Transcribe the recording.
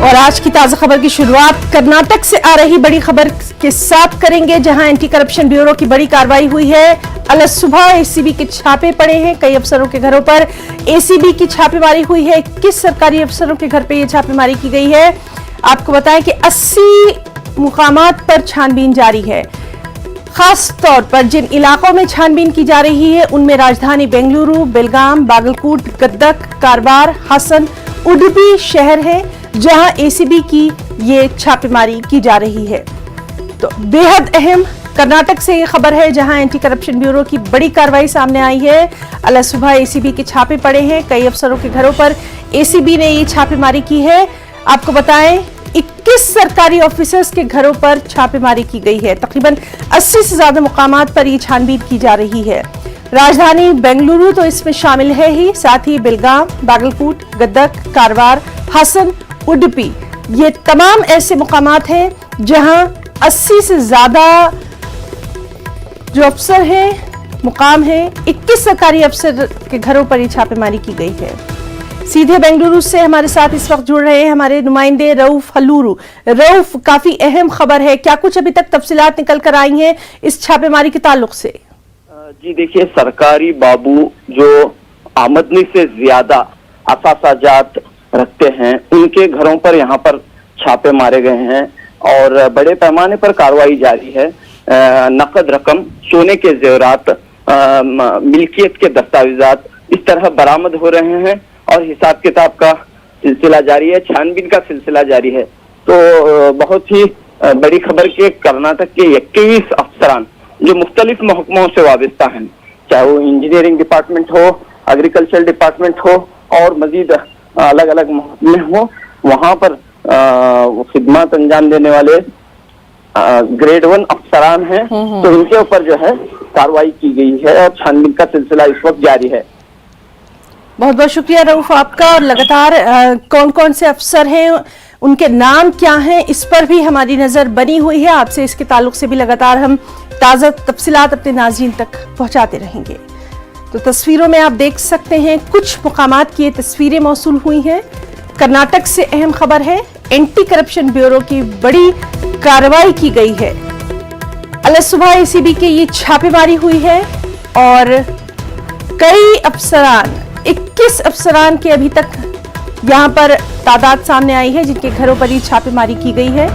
और आज की ताजा खबर की शुरुआत कर्नाटक से आ रही बड़ी खबर के साथ करेंगे, जहां एंटी करप्शन ब्यूरो की बड़ी कार्रवाई हुई है। अलग सुबह एसीबी के छापे पड़े हैं, कई अफसरों के घरों पर एसीबी की छापेमारी हुई है। 21 सरकारी अफसरों के घर पे ये छापेमारी की गई है। आपको बताएं कि 80 मुकामात पर छानबीन जारी है। खास तौर पर जिन इलाकों में छानबीन की जा रही है उनमें राजधानी बेंगलुरु, बेलगाम, बागलकोट, गदक, कारवार, हासन, उडुपी शहर है, जहां एसीबी की ये छापेमारी की जा रही है। तो बेहद अहम कर्नाटक से ये खबर है, जहां एंटी करप्शन ब्यूरो की बड़ी कार्रवाई सामने आई है। अलग सुबह एसीबी के छापे पड़े हैं, कई अफसरों के घरों पर एसीबी ने ये छापेमारी की है। आपको बताएं 21 सरकारी ऑफिसर्स के घरों पर छापेमारी की गई है। तकरीबन 80 से ज्यादा मुकामात पर ये छानबीन की जा रही है। राजधानी बेंगलुरु तो इसमें शामिल है ही, साथ ही बेलगाम, बागलकोट, गदक, कारवार, हासन, उडुपी, ये तमाम ऐसे मुकामात हैं जहां 80 से ज्यादा जो अफसर हैं, मुकाम हैं, 21 सरकारी अफसर के घरों पर ये छापेमारी की गई है। सीधे बेंगलुरु से हमारे साथ इस वक्त जुड़ रहे हैं हमारे नुमाइंदे रऊफ हलूरू। रऊफ, काफी अहम खबर है, क्या कुछ अभी तक तफसीलात निकल कर आई हैं इस छापेमारी के ताल्लुक से? जी देखिए, सरकारी बाबू जो आमदनी से ज्यादा असासाजात रखते हैं उनके घरों पर यहाँ पर छापे मारे गए हैं और बड़े पैमाने पर कार्रवाई जारी है। नकद रकम, सोने के जेवरात, मिल्कियत के दस्तावेजात इस तरह बरामद हो रहे हैं और हिसाब किताब का सिलसिला जारी है, छानबीन का सिलसिला जारी है। तो बहुत ही बड़ी खबर के कर्नाटक के 21 अफसरान जो मुख्तलिफ महकमों से वाबस्ता हैं, चाहे वो इंजीनियरिंग डिपार्टमेंट हो, एग्रीकल्चर डिपार्टमेंट हो और मजीद अलग अलग महकमे हो, वहां पर खिदमत अंजाम देने वाले ग्रेड 1 अफसरान हैं। तो इनके ऊपर जो है कार्रवाई की गई है और छानबीन का सिलसिला इस वक्त जारी है। बहुत बहुत शुक्रिया रऊफ आपका। और लगातार कौन कौन से अफसर हैं, उनके नाम क्या हैं, इस पर भी हमारी नजर बनी हुई है। आपसे इसके ताल्लुक से भी लगातार हम ताज़ा तफसीलात अपने नाज़रीन तक पहुंचाते रहेंगे। तो तस्वीरों में आप देख सकते हैं कुछ मुकामात की ये तस्वीरें मौसूल हुई हैं। कर्नाटक से अहम खबर है, एंटी करप्शन ब्यूरो की बड़ी कार्रवाई की गई है। अलग सुबह एसीबी के ये छापेमारी हुई है और कई अफसरान, 21 अफसरान के अभी तक यहां पर तादाद सामने आई है जिनके घरों पर ये छापेमारी की गई है।